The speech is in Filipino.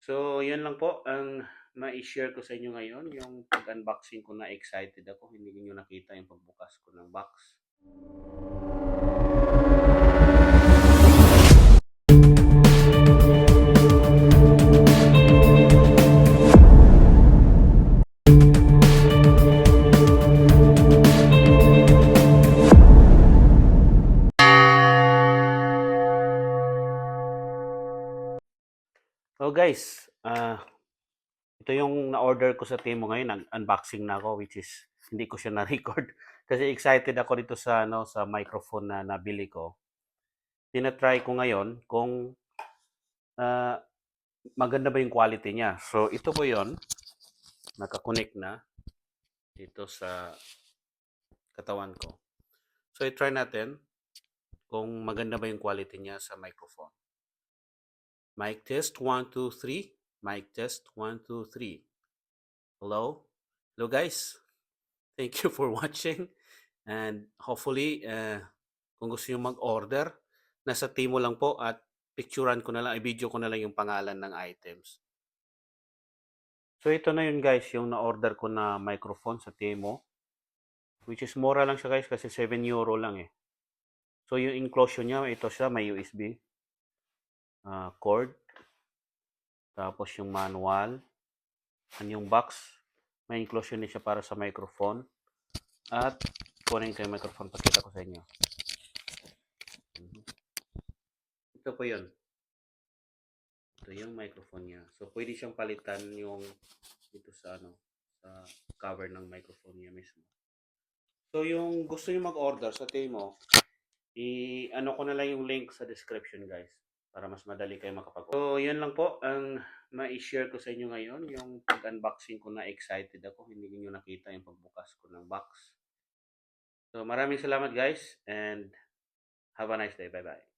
So, yun lang po ang mai-share ko sa inyo ngayon, yung pag-unboxing ko na excited ako. Hindi niyo nakita yung pagbukas ko ng box. So guys, ito yung na-order ko sa Temu ngayon, nag-unboxing na ako which is hindi ko siya na-record kasi excited ako dito sa sa microphone na nabili ko. Tina-try ko ngayon kung ah, maganda ba yung quality niya. So ito po 'yon, naka-connect na dito sa katawan ko. So i-try natin kung maganda ba yung quality niya sa microphone. Mic test 1 2 3. Mic test 1 2 3. Hello? Hello guys. Thank you for watching. And hopefully, kung gusto nyo mag-order, nasa Temu lang po at picturean ko na lang, i-video ko na lang yung pangalan ng items. So ito na yun guys, yung na-order ko na microphone sa Temu. Which is mura lang siya guys kasi 7 euro lang eh. So yung enclosure niya, ito siya, may USB cord. Tapos yung manual. Yung box, may enclosure din siya para sa microphone. At kunin ko yung microphone, pakita ko sa inyo. Ito po yun. Ito yung microphone niya. So, pwede siyang palitan yung dito sa sa cover ng microphone niya mismo. So, yung gusto niyo mag-order sa Temu, i-ano ko na lang yung link sa description, guys, para mas madali kayo makapag-order. So, yun lang po ang ma-share ko sa inyo ngayon, yung pag-unboxing ko na excited ako. Hindi niyo nakita yung pagbukas ko ng box. So, maraming salamat, guys, and have a nice day. Bye-bye.